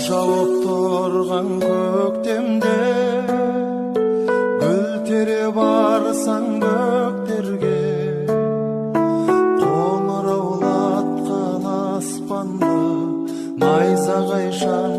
жауып тұрған көктемде гүл тере барсаң бөктерге қоңыраулатқан аспанды найзағай шаң